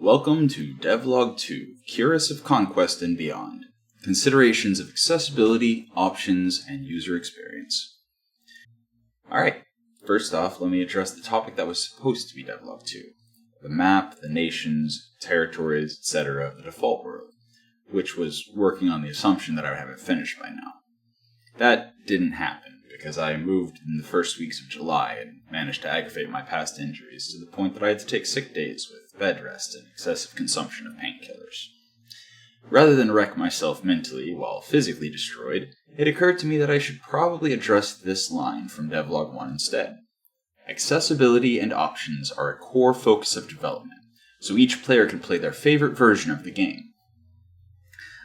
Welcome to Devlog 2, Cuirass of Conquest and Beyond. Considerations of accessibility, options, and user experience. Alright, first off, let me address the topic that was supposed to be Devlog 2. The map, the nations, territories, etc. of the default world, which was working on the assumption that I would have it finished by now. That didn't happen, because I moved in the first weeks of July and managed to aggravate my past injuries to the point that I had to take sick days with bed rest and excessive consumption of painkillers. Rather than wreck myself mentally while physically destroyed, it occurred to me that I should probably address this line from Devlog 1 instead. Accessibility and options are a core focus of development, so each player can play their favorite version of the game.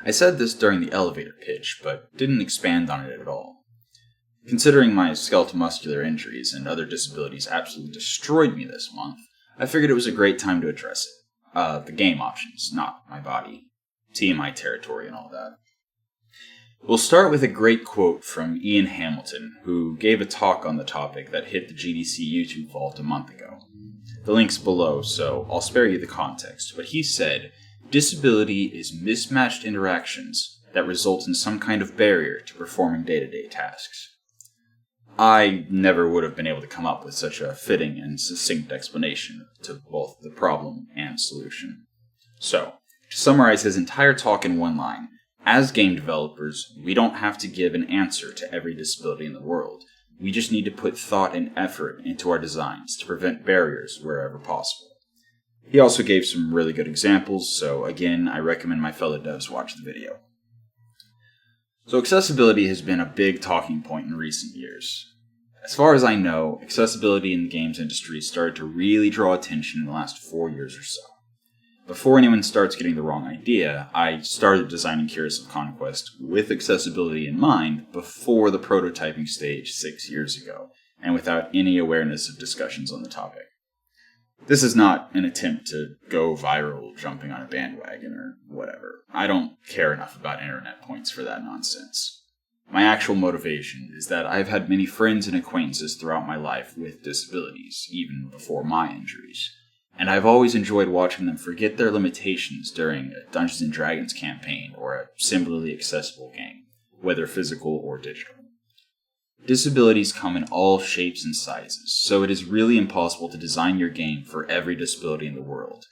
I said this during the elevator pitch, but didn't expand on it at all. Considering my skeletal muscular injuries and other disabilities absolutely destroyed me this month, I figured it was a great time to address it. The game options, not my body. TMI territory and all that. We'll start with a great quote from Ian Hamilton, who gave a talk on the topic that hit the GDC YouTube vault a month ago. The link's below, so I'll spare you the context, but he said, "Disability is mismatched interactions that result in some kind of barrier to performing day-to-day tasks." I never would have been able to come up with such a fitting and succinct explanation to both the problem and solution. So, to summarize his entire talk in one line, as game developers, we don't have to give an answer to every disability in the world. We just need to put thought and effort into our designs to prevent barriers wherever possible. He also gave some really good examples, so again, I recommend my fellow devs watch the video. So accessibility has been a big talking point in recent years. As far as I know, accessibility in the games industry started to really draw attention in the last 4 years or so. Before anyone starts getting the wrong idea, I started designing Cuirass of Conquest with accessibility in mind before the prototyping stage 6 years ago, and without any awareness of discussions on the topic. This is not an attempt to go viral jumping on a bandwagon or whatever. I don't care enough about internet points for that nonsense. My actual motivation is that I've had many friends and acquaintances throughout my life with disabilities, even before my injuries, and I've always enjoyed watching them forget their limitations during a Dungeons & Dragons campaign or a similarly accessible game, whether physical or digital. Disabilities come in all shapes and sizes, so it is really impossible to design your game for every disability in the world.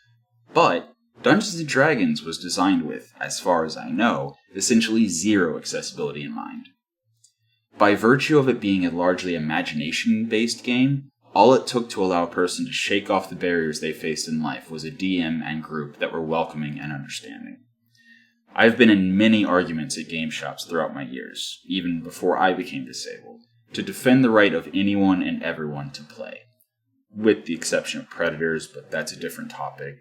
But Dungeons & Dragons was designed with, as far as I know, essentially zero accessibility in mind. By virtue of it being a largely imagination-based game, all it took to allow a person to shake off the barriers they faced in life was a DM and group that were welcoming and understanding. I've been in many arguments at game shops throughout my years, even before I became disabled, to defend the right of anyone and everyone to play. With the exception of predators, but that's a different topic.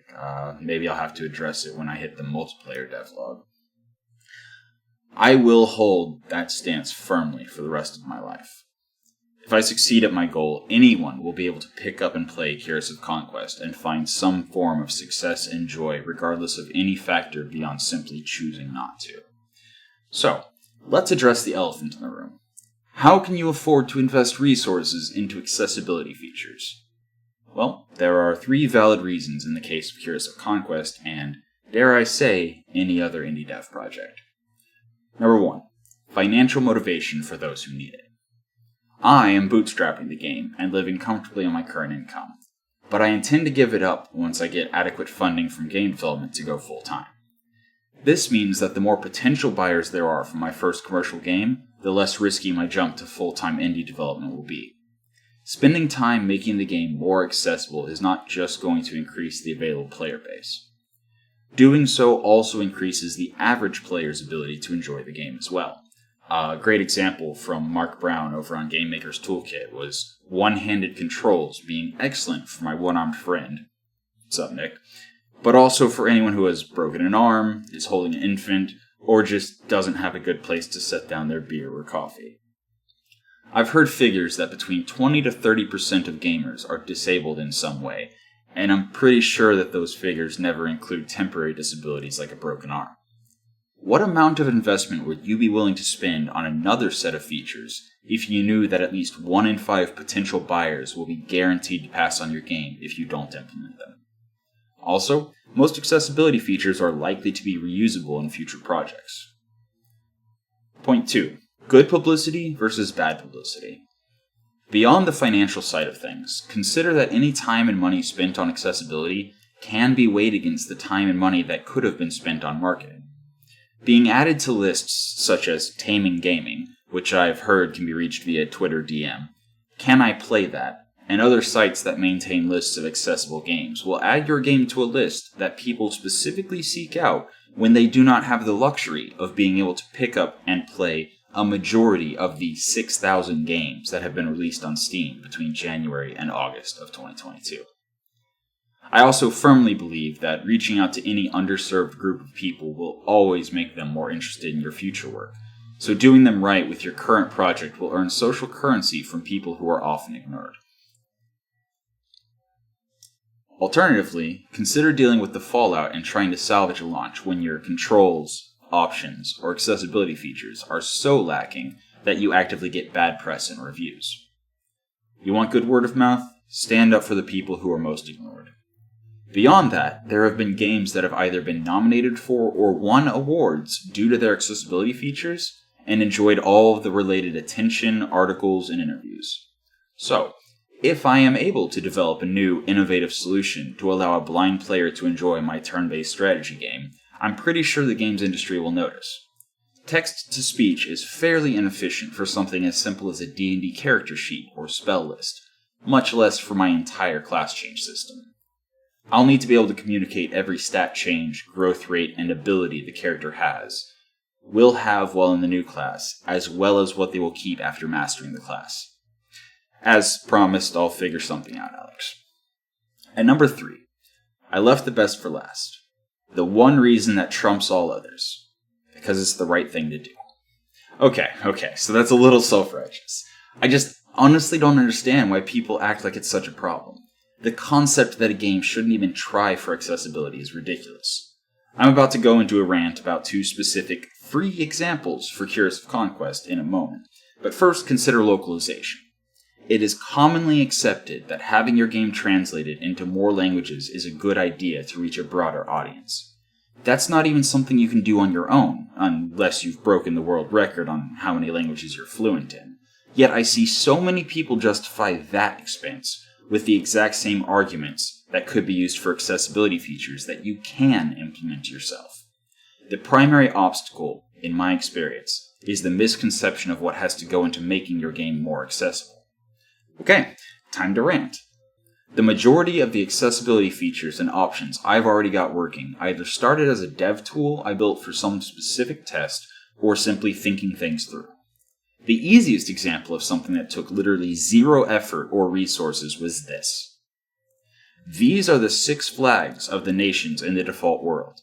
Maybe I'll have to address it when I hit the multiplayer devlog. I will hold that stance firmly for the rest of my life. If I succeed at my goal, anyone will be able to pick up and play Cuirass of Conquest and find some form of success and joy regardless of any factor beyond simply choosing not to. So, let's address the elephant in the room. How can you afford to invest resources into accessibility features? Well, there are 3 valid reasons in the case of Cuirass of Conquest and, dare I say, any other indie dev project. Number 1, financial motivation for those who need it. I am bootstrapping the game and living comfortably on my current income, but I intend to give it up once I get adequate funding from game development to go full-time. This means that the more potential buyers there are for my first commercial game, the less risky my jump to full-time indie development will be. Spending time making the game more accessible is not just going to increase the available player base. Doing so also increases the average player's ability to enjoy the game as well. A great example from Mark Brown over on Game Maker's Toolkit was one-handed controls being excellent for my one-armed friend. What's up, Nick? But also for anyone who has broken an arm, is holding an infant, or just doesn't have a good place to set down their beer or coffee. I've heard figures that between 20 to 30% of gamers are disabled in some way, and I'm pretty sure that those figures never include temporary disabilities like a broken arm. What amount of investment would you be willing to spend on another set of features if you knew that at least 1 in 5 potential buyers will be guaranteed to pass on your game if you don't implement them? Also, most accessibility features are likely to be reusable in future projects. Point 2. Good publicity versus bad publicity. Beyond the financial side of things, consider that any time and money spent on accessibility can be weighed against the time and money that could have been spent on marketing. Being added to lists such as Taming Gaming, which I've heard can be reached via Twitter DM, Can I Play That, and other sites that maintain lists of accessible games will add your game to a list that people specifically seek out when they do not have the luxury of being able to pick up and play a majority of the 6,000 games that have been released on Steam between January and August of 2022. I also firmly believe that reaching out to any underserved group of people will always make them more interested in your future work, so doing them right with your current project will earn social currency from people who are often ignored. Alternatively, consider dealing with the fallout and trying to salvage a launch when your controls, options, or accessibility features are so lacking that you actively get bad press and reviews. You want good word of mouth? Stand up for the people who are most ignored. Beyond that, there have been games that have either been nominated for or won awards due to their accessibility features and enjoyed all of the related attention, articles, and interviews. So, if I am able to develop a new, innovative solution to allow a blind player to enjoy my turn-based strategy game, I'm pretty sure the games industry will notice. Text-to-speech is fairly inefficient for something as simple as a D&D character sheet or spell list, much less for my entire class change system. I'll need to be able to communicate every stat change, growth rate, and ability the character will have while in the new class, as well as what they will keep after mastering the class. As promised, I'll figure something out, Alex. And number 3, I left the best for last. The one reason that trumps all others. Because it's the right thing to do. Okay, so that's a little self-righteous. I just honestly don't understand why people act like it's such a problem. The concept that a game shouldn't even try for accessibility is ridiculous. I'm about to go into a rant about 2 specific free examples for Cuirass of Conquest in a moment, but first consider localization. It is commonly accepted that having your game translated into more languages is a good idea to reach a broader audience. That's not even something you can do on your own, unless you've broken the world record on how many languages you're fluent in. Yet I see so many people justify that expense with the exact same arguments that could be used for accessibility features that you can implement yourself. The primary obstacle, in my experience, is the misconception of what has to go into making your game more accessible. Okay, time to rant. The majority of the accessibility features and options I've already got working either started as a dev tool I built for some specific test or simply thinking things through. The easiest example of something that took literally 0 effort or resources was this. These are the 6 flags of the nations in the default world.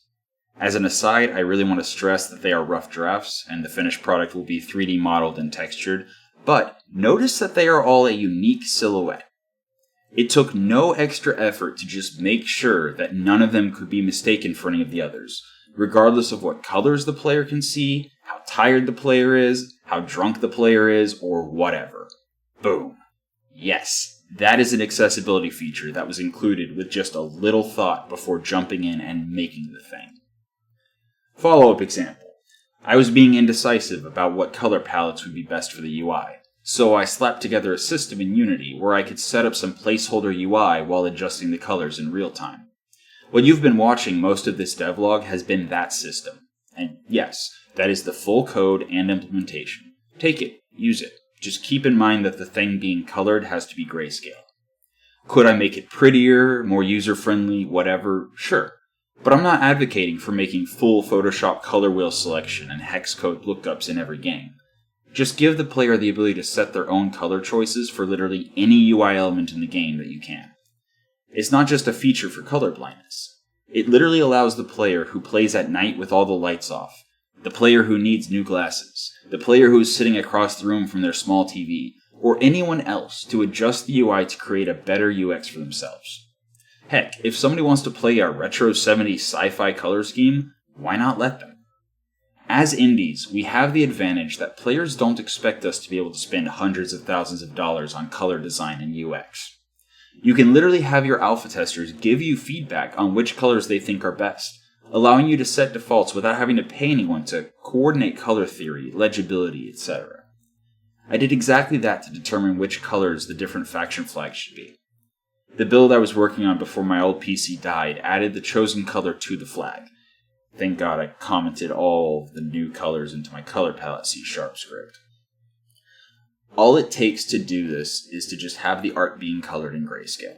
As an aside, I really want to stress that they are rough drafts and the finished product will be 3D modeled and textured, but notice that they are all a unique silhouette. It took no extra effort to just make sure that none of them could be mistaken for any of the others, regardless of what colors the player can see, how tired the player is, how drunk the player is, or whatever. Boom. Yes, that is an accessibility feature that was included with just a little thought before jumping in and making the thing. Follow-up example. I was being indecisive about what color palettes would be best for the UI, so I slapped together a system in Unity where I could set up some placeholder UI while adjusting the colors in real time. What you've been watching most of this devlog has been that system. And yes, that is the full code and implementation. Take it, use it. Just keep in mind that the thing being colored has to be grayscale. Could I make it prettier, more user-friendly, whatever? Sure. But I'm not advocating for making full Photoshop color wheel selection and hex code lookups in every game. Just give the player the ability to set their own color choices for literally any UI element in the game that you can. It's not just a feature for color blindness. It literally allows the player who plays at night with all the lights off, the player who needs new glasses, the player who is sitting across the room from their small TV, or anyone else to adjust the UI to create a better UX for themselves. Heck, if somebody wants to play a retro 70s sci-fi color scheme, why not let them? As indies, we have the advantage that players don't expect us to be able to spend hundreds of thousands of dollars on color design and UX. You can literally have your alpha testers give you feedback on which colors they think are best, allowing you to set defaults without having to pay anyone to coordinate color theory, legibility, etc. I did exactly that to determine which colors the different faction flags should be. The build I was working on before my old PC died added the chosen color to the flag. Thank God I commented all the new colors into my color palette C# script. All it takes to do this is to just have the art being colored in grayscale.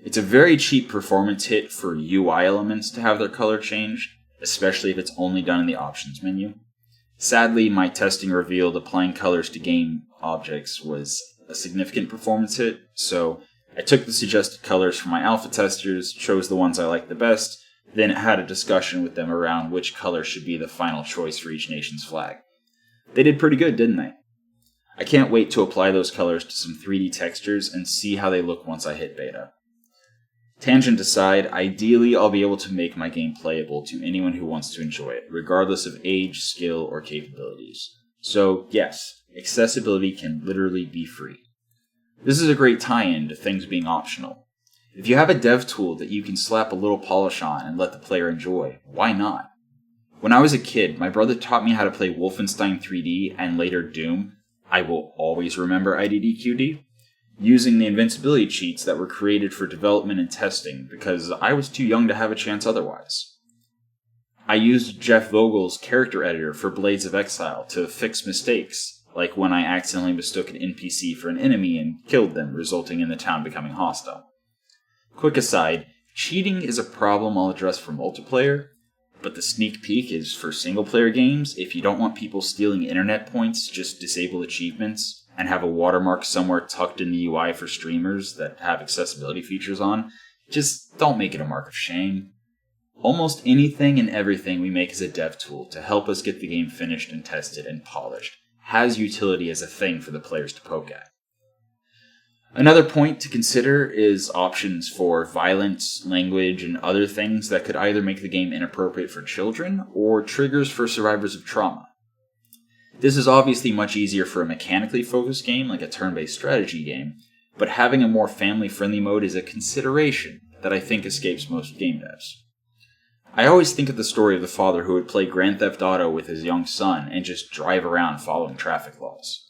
It's a very cheap performance hit for UI elements to have their color changed, especially if it's only done in the options menu. Sadly, my testing revealed applying colors to game objects was a significant performance hit, so I took the suggested colors from my alpha testers, chose the ones I liked the best, then had a discussion with them around which color should be the final choice for each nation's flag. They did pretty good, didn't they? I can't wait to apply those colors to some 3D textures and see how they look once I hit beta. Tangent aside, ideally I'll be able to make my game playable to anyone who wants to enjoy it, regardless of age, skill, or capabilities. So yes, accessibility can literally be free. This is a great tie-in to things being optional. If you have a dev tool that you can slap a little polish on and let the player enjoy, why not? When I was a kid, my brother taught me how to play Wolfenstein 3D and later Doom. I will always remember IDDQD. Using the invincibility cheats that were created for development and testing because I was too young to have a chance otherwise. I used Jeff Vogel's character editor for Blades of Exile to fix mistakes, like when I accidentally mistook an NPC for an enemy and killed them, resulting in the town becoming hostile. Quick aside, cheating is a problem I'll address for multiplayer, but the sneak peek is for single-player games. If you don't want people stealing internet points, just disable achievements and have a watermark somewhere tucked in the UI for streamers that have accessibility features on. Just don't make it a mark of shame. Almost anything and everything we make as a dev tool to help us get the game finished and tested and polished has utility as a thing for the players to poke at. Another point to consider is options for violence, language, and other things that could either make the game inappropriate for children or triggers for survivors of trauma. This is obviously much easier for a mechanically focused game like a turn-based strategy game, but having a more family-friendly mode is a consideration that I think escapes most game devs. I always think of the story of the father who would play Grand Theft Auto with his young son and just drive around following traffic laws.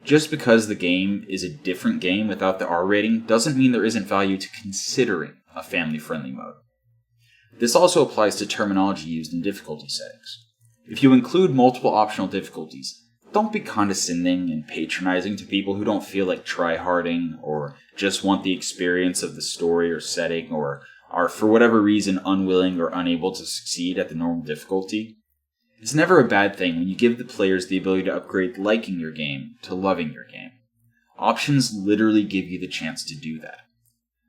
Just because the game is a different game without the R rating doesn't mean there isn't value to considering a family-friendly mode. This also applies to terminology used in difficulty settings. If you include multiple optional difficulties, don't be condescending and patronizing to people who don't feel like try-harding or just want the experience of the story or setting or are for whatever reason unwilling or unable to succeed at the normal difficulty. It's never a bad thing when you give the players the ability to upgrade liking your game to loving your game. Options literally give you the chance to do that.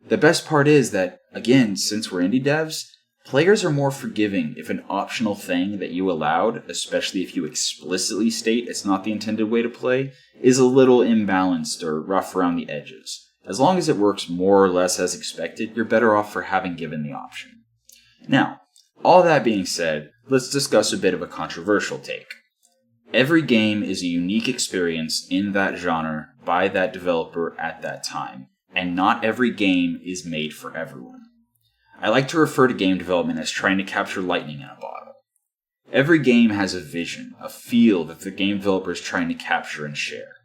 The best part is that, again, since we're indie devs, players are more forgiving if an optional thing that you allowed, especially if you explicitly state it's not the intended way to play, is a little imbalanced or rough around the edges. As long as it works more or less as expected, you're better off for having given the option. Now, all that being said, let's discuss a bit of a controversial take. Every game is a unique experience in that genre by that developer at that time, and not every game is made for everyone. I like to refer to game development as trying to capture lightning in a bottle. Every game has a vision, a feel that the game developer is trying to capture and share.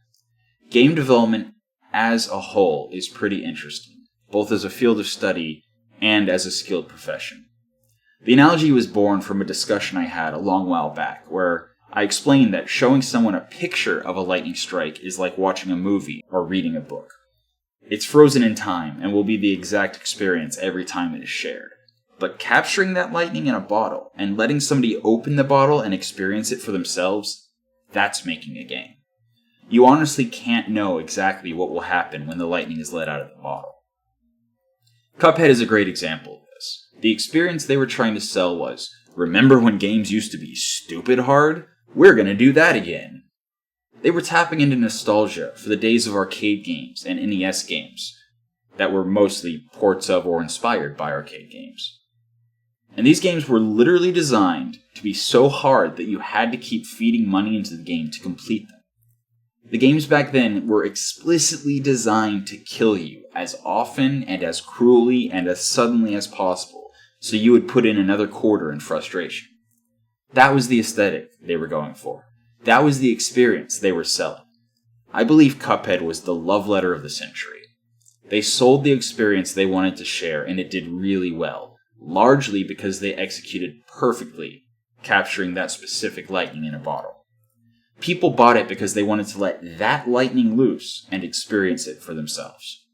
Game development as a whole is pretty interesting, both as a field of study and as a skilled profession. The analogy was born from a discussion I had a long while back, where I explained that showing someone a picture of a lightning strike is like watching a movie or reading a book. It's frozen in time and will be the exact experience every time it is shared. But capturing that lightning in a bottle and letting somebody open the bottle and experience it for themselves, that's making a game. You honestly can't know exactly what will happen when the lightning is let out of the bottle. Cuphead is a great example of this. The experience they were trying to sell was, remember when games used to be stupid hard? We're gonna do that again. They were tapping into nostalgia for the days of arcade games and NES games that were mostly ports of or inspired by arcade games. And these games were literally designed to be so hard that you had to keep feeding money into the game to complete them. The games back then were explicitly designed to kill you as often and as cruelly and as suddenly as possible, so you would put in another quarter in frustration. That was the aesthetic they were going for. That was the experience they were selling. I believe Cuphead was the love letter of the century. They sold the experience they wanted to share, and it did really well, largely because they executed perfectly, capturing that specific lightning in a bottle. People bought it because they wanted to let that lightning loose and experience it for themselves.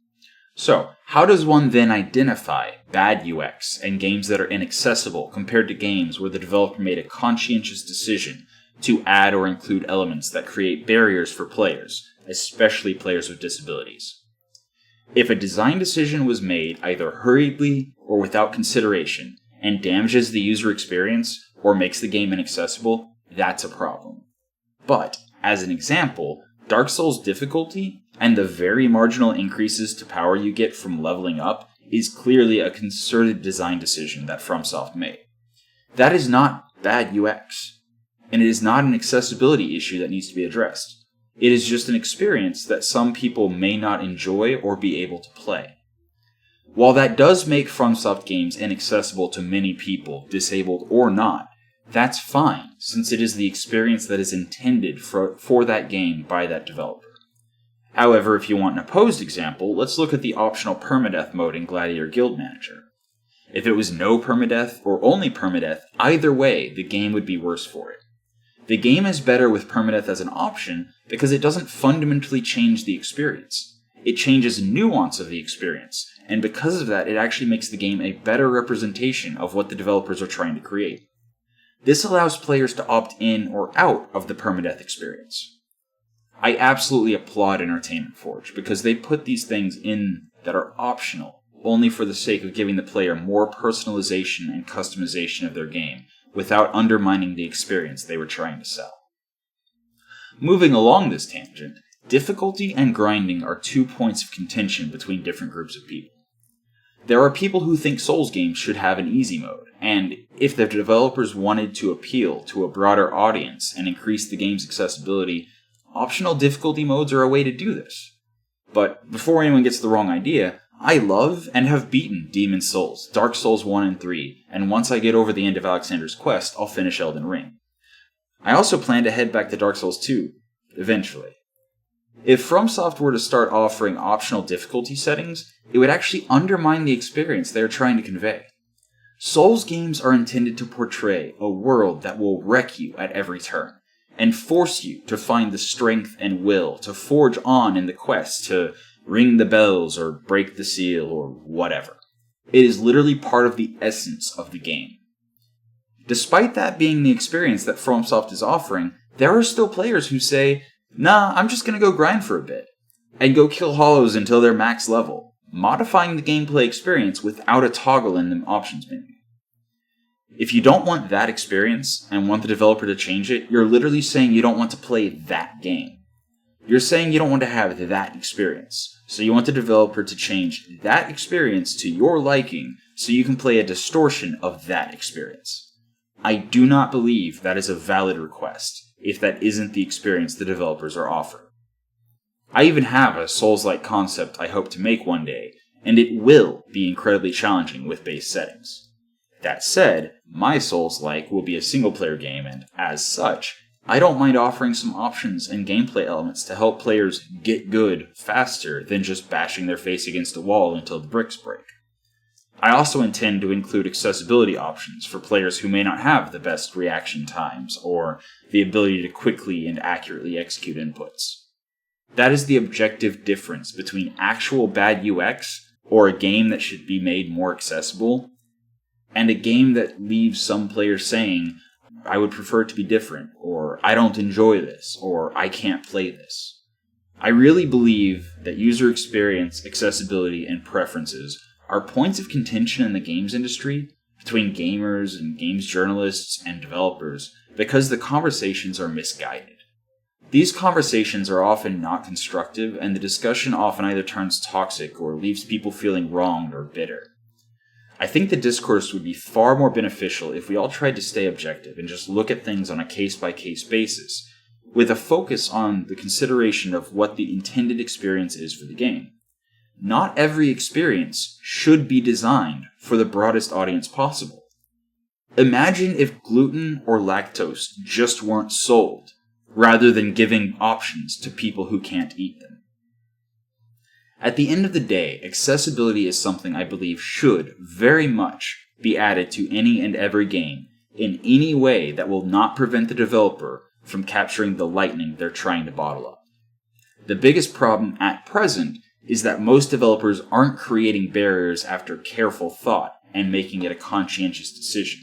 So, how does one then identify bad UX and games that are inaccessible compared to games where the developer made a conscientious decision to add or include elements that create barriers for players, especially players with disabilities? If a design decision was made either hurriedly or without consideration and damages the user experience or makes the game inaccessible, that's a problem. But, as an example, Dark Souls difficulty and the very marginal increases to power you get from leveling up is clearly a concerted design decision that FromSoft made. That is not bad UX, and it is not an accessibility issue that needs to be addressed. It is just an experience that some people may not enjoy or be able to play. While that does make FromSoft games inaccessible to many people, disabled or not, that's fine, since it is the experience that is intended for that game by that developer. However, if you want an opposed example, let's look at the optional permadeath mode in Gladiator Guild Manager. If it was no permadeath or only permadeath, either way, the game would be worse for it. The game is better with permadeath as an option because it doesn't fundamentally change the experience. It changes nuance of the experience, and because of that, it actually makes the game a better representation of what the developers are trying to create. This allows players to opt in or out of the permadeath experience. I absolutely applaud Entertainment Forge because they put these things in that are optional, only for the sake of giving the player more personalization and customization of their game, without undermining the experience they were trying to sell. Moving along this tangent, difficulty and grinding are 2 points of contention between different groups of people. There are people who think Souls games should have an easy mode, and if the developers wanted to appeal to a broader audience and increase the game's accessibility, optional difficulty modes are a way to do this. But before anyone gets the wrong idea, I love and have beaten Demon's Souls, Dark Souls 1 and 3, and once I get over the end of Alexander's Quest, I'll finish Elden Ring. I also plan to head back to Dark Souls 2, eventually. If FromSoft were to start offering optional difficulty settings, it would actually undermine the experience they are trying to convey. Souls games are intended to portray a world that will wreck you at every turn, and force you to find the strength and will to forge on in the quest to ring the bells or break the seal or whatever. It is literally part of the essence of the game. Despite that being the experience that FromSoft is offering, there are still players who say, "Nah, I'm just gonna go grind for a bit," and go kill hollows until they're max level, modifying the gameplay experience without a toggle in the options menu. If you don't want that experience and want the developer to change it, you're literally saying you don't want to play that game. You're saying you don't want to have that experience, so you want the developer to change that experience to your liking so you can play a distortion of that experience. I do not believe that is a valid request if that isn't the experience the developers are offering. I even have a Souls-like concept I hope to make one day, and it will be incredibly challenging with base settings. That said, my Souls-like will be a single-player game, and as such, I don't mind offering some options and gameplay elements to help players get good faster than just bashing their face against a wall until the bricks break. I also intend to include accessibility options for players who may not have the best reaction times or the ability to quickly and accurately execute inputs. That is the objective difference between actual bad UX, or a game that should be made more accessible, and a game that leaves some players saying, "I would prefer it to be different," or "I don't enjoy this," or "I can't play this." I really believe that user experience, accessibility, and preferences are points of contention in the games industry between gamers and games journalists and developers because the conversations are misguided. These conversations are often not constructive, and the discussion often either turns toxic or leaves people feeling wronged or bitter. I think the discourse would be far more beneficial if we all tried to stay objective and just look at things on a case-by-case basis, with a focus on the consideration of what the intended experience is for the game. Not every experience should be designed for the broadest audience possible. Imagine if gluten or lactose just weren't sold, rather than giving options to people who can't eat them. At the end of the day, accessibility is something I believe should very much be added to any and every game in any way that will not prevent the developer from capturing the lightning they're trying to bottle up. The biggest problem at present is that most developers aren't creating barriers after careful thought and making it a conscientious decision.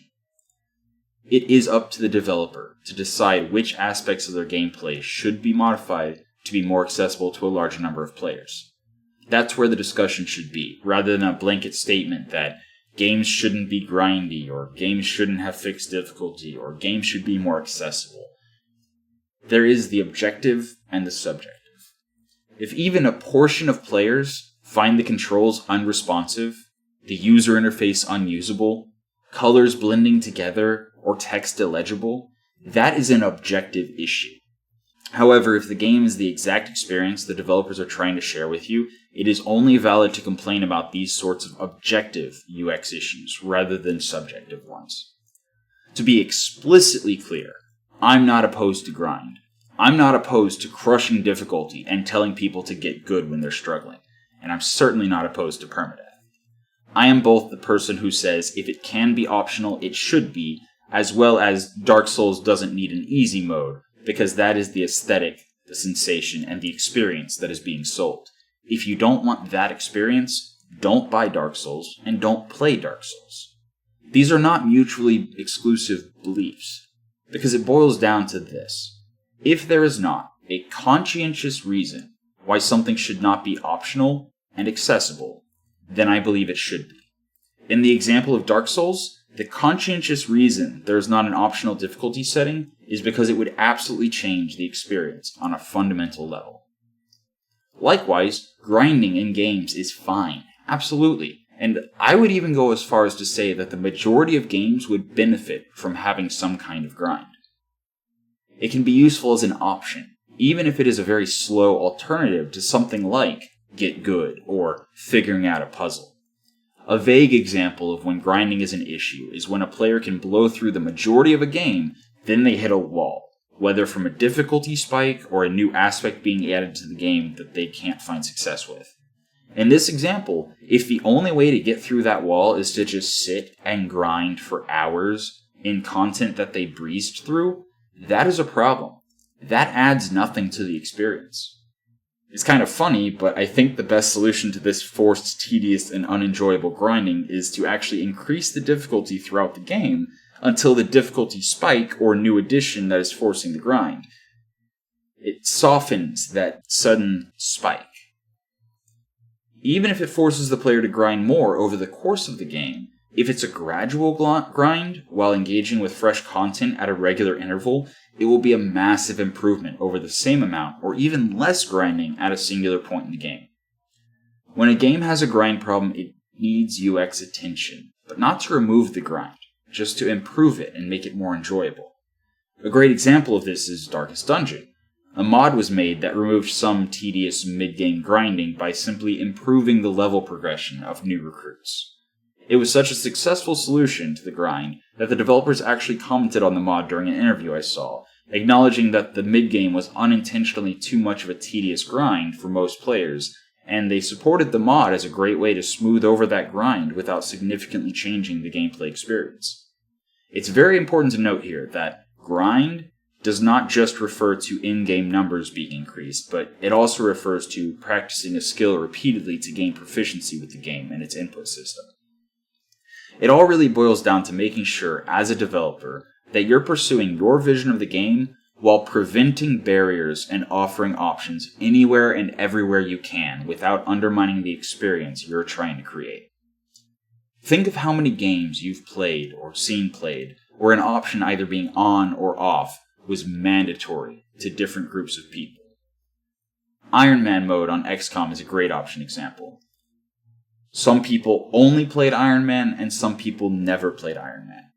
It is up to the developer to decide which aspects of their gameplay should be modified to be more accessible to a larger number of players. That's where the discussion should be, rather than a blanket statement that games shouldn't be grindy, or games shouldn't have fixed difficulty, or games should be more accessible. There is the objective and the subjective. If even a portion of players find the controls unresponsive, the user interface unusable, colors blending together, or text illegible, that is an objective issue. However, if the game is the exact experience the developers are trying to share with you, it is only valid to complain about these sorts of objective UX issues rather than subjective ones. To be explicitly clear, I'm not opposed to grind. I'm not opposed to crushing difficulty and telling people to get good when they're struggling, and I'm certainly not opposed to permadeath. I am both the person who says if it can be optional, it should be, as well as Dark Souls doesn't need an easy mode, because that is the aesthetic, the sensation, and the experience that is being sold. If you don't want that experience, don't buy Dark Souls, and don't play Dark Souls. These are not mutually exclusive beliefs, because it boils down to this. If there is not a conscientious reason why something should not be optional and accessible, then I believe it should be. In the example of Dark Souls, the conscientious reason there is not an optional difficulty setting is because it would absolutely change the experience on a fundamental level. Likewise, grinding in games is fine, absolutely, and I would even go as far as to say that the majority of games would benefit from having some kind of grind. It can be useful as an option, even if it is a very slow alternative to something like Get Good or figuring out a puzzle. A vague example of when grinding is an issue is when a player can blow through the majority of a game, then they hit a wall, whether from a difficulty spike or a new aspect being added to the game that they can't find success with. In this example, if the only way to get through that wall is to just sit and grind for hours in content that they breezed through, that is a problem. That adds nothing to the experience. It's kind of funny, but I think the best solution to this forced, tedious, and unenjoyable grinding is to actually increase the difficulty throughout the game until the difficulty spike or new addition that is forcing the grind. It softens that sudden spike. Even if it forces the player to grind more over the course of the game, if it's a gradual grind while engaging with fresh content at a regular interval, it will be a massive improvement over the same amount or even less grinding at a singular point in the game. When a game has a grind problem, it needs UX attention, but not to remove the grind, just to improve it and make it more enjoyable. A great example of this is Darkest Dungeon. A mod was made that removed some tedious mid-game grinding by simply improving the level progression of new recruits. It was such a successful solution to the grind that the developers actually commented on the mod during an interview I saw, acknowledging that the mid-game was unintentionally too much of a tedious grind for most players, and they supported the mod as a great way to smooth over that grind without significantly changing the gameplay experience. It's very important to note here that grind does not just refer to in-game numbers being increased, but it also refers to practicing a skill repeatedly to gain proficiency with the game and its input system. It all really boils down to making sure, as a developer, that you're pursuing your vision of the game while preventing barriers and offering options anywhere and everywhere you can without undermining the experience you're trying to create. Think of how many games you've played or seen played where an option either being on or off was mandatory to different groups of people. Iron Man mode on XCOM is a great option example. Some people only played Iron Man, and some people never played Iron Man.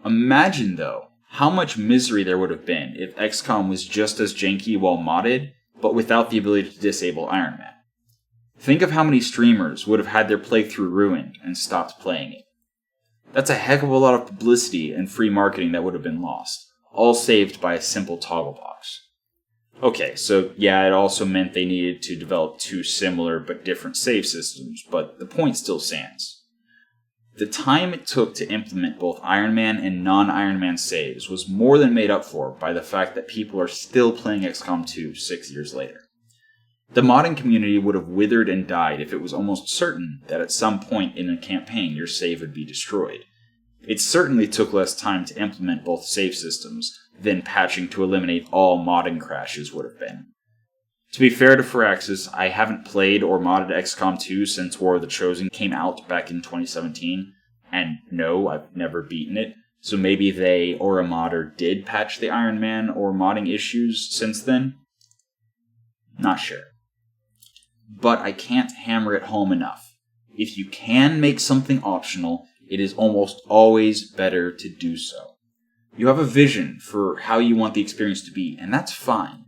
Imagine, though, how much misery there would have been if XCOM was just as janky while modded, but without the ability to disable Iron Man. Think of how many streamers would have had their playthrough ruined and stopped playing it. That's a heck of a lot of publicity and free marketing that would have been lost, all saved by a simple toggle box. Okay, so yeah, it also meant they needed to develop two similar but different save systems, but the point still stands. The time it took to implement both Iron Man and non-Iron Man saves was more than made up for by the fact that people are still playing XCOM 2 6 years later. The modding community would have withered and died if it was almost certain that at some point in a campaign your save would be destroyed. It certainly took less time to implement both save systems than patching to eliminate all modding crashes would have been. To be fair to Firaxis, I haven't played or modded XCOM 2 since War of the Chosen came out back in 2017, and no, I've never beaten it, so maybe they or a modder did patch the Iron Man or modding issues since then? Not sure. But I can't hammer it home enough. If you can make something optional, it is almost always better to do so. You have a vision for how you want the experience to be, and that's fine.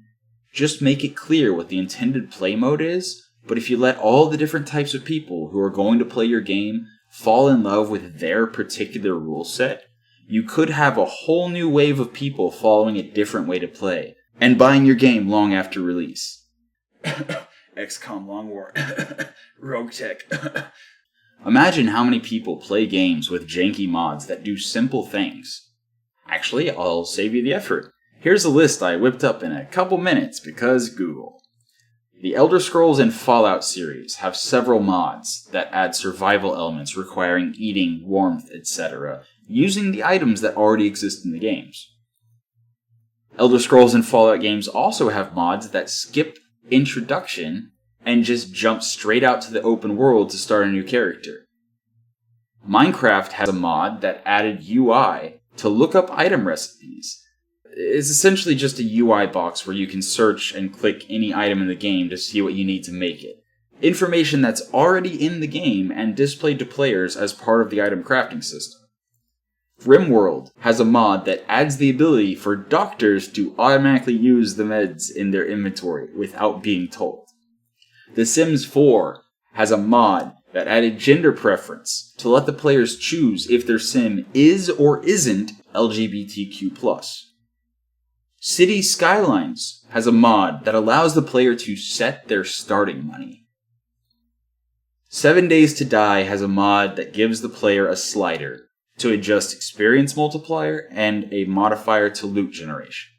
Just make it clear what the intended play mode is, but if you let all the different types of people who are going to play your game fall in love with their particular rule set, you could have a whole new wave of people following a different way to play, and buying your game long after release. XCOM Long War. Rogue Tech. Imagine how many people play games with janky mods that do simple things. Actually, I'll save you the effort. Here's a list I whipped up in a couple minutes because Google. The Elder Scrolls and Fallout series have several mods that add survival elements requiring eating, warmth, etc., using the items that already exist in the games. Elder Scrolls and Fallout games also have mods that skip introduction and just jump straight out to the open world to start a new character. Minecraft has a mod that added UI to look up item recipes. It's essentially just a UI box where you can search and click any item in the game to see what you need to make it. Information that's already in the game and displayed to players as part of the item crafting system. RimWorld has a mod that adds the ability for doctors to automatically use the meds in their inventory without being told. The Sims 4 has a mod that added gender preference to let the players choose if their sim is or isn't LGBTQ+. City Skylines has a mod that allows the player to set their starting money. 7 Days to Die has a mod that gives the player a slider to adjust experience multiplier and a modifier to loot generation.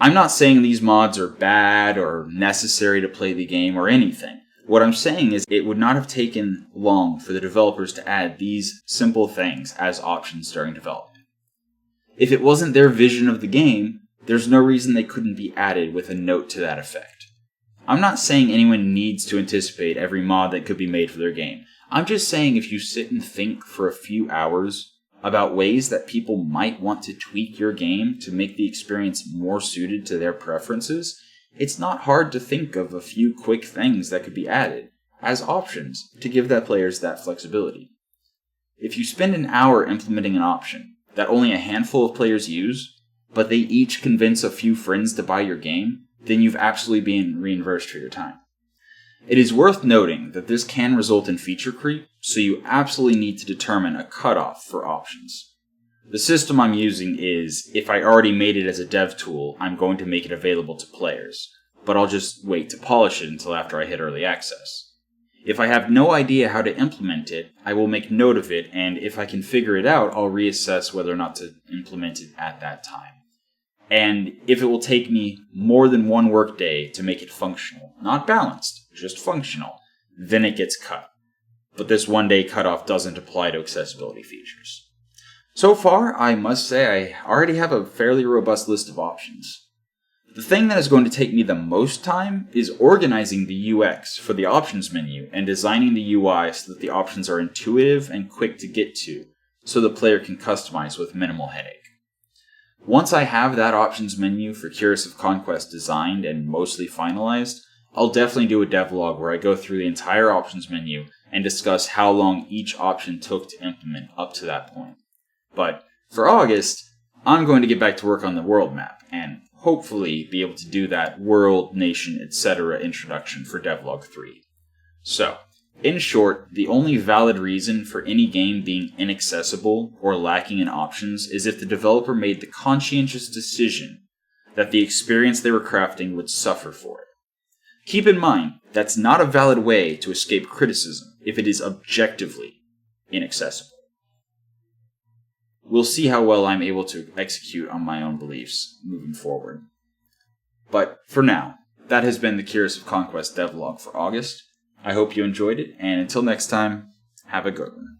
I'm not saying these mods are bad or necessary to play the game or anything. What I'm saying is it would not have taken long for the developers to add these simple things as options during development. If it wasn't their vision of the game, there's no reason they couldn't be added with a note to that effect. I'm not saying anyone needs to anticipate every mod that could be made for their game. I'm just saying if you sit and think for a few hours about ways that people might want to tweak your game to make the experience more suited to their preferences, it's not hard to think of a few quick things that could be added as options to give that players that flexibility. If you spend an hour implementing an option that only a handful of players use, but they each convince a few friends to buy your game, then you've absolutely been reimbursed for your time. It is worth noting that this can result in feature creep, so you absolutely need to determine a cutoff for options. The system I'm using is, if I already made it as a dev tool, I'm going to make it available to players, but I'll just wait to polish it until after I hit early access. If I have no idea how to implement it, I will make note of it, and if I can figure it out, I'll reassess whether or not to implement it at that time. And if it will take me more than one workday to make it functional, not balanced, just functional, then it gets cut. But this one-day cutoff doesn't apply to accessibility features. So far, I must say I already have a fairly robust list of options. The thing that is going to take me the most time is organizing the UX for the options menu and designing the UI so that the options are intuitive and quick to get to, so the player can customize with minimal headache. Once I have that options menu for Cuirass of Conquest designed and mostly finalized, I'll definitely do a devlog where I go through the entire options menu and discuss how long each option took to implement up to that point. But for August, I'm going to get back to work on the world map, and hopefully be able to do that world, nation, etc. introduction for Devlog 3. So, in short, the only valid reason for any game being inaccessible or lacking in options is if the developer made the conscientious decision that the experience they were crafting would suffer for it. Keep in mind, that's not a valid way to escape criticism if it is objectively inaccessible. We'll see how well I'm able to execute on my own beliefs moving forward. But for now, that has been the Cuirass of Conquest devlog for August. I hope you enjoyed it, and until next time, have a good one.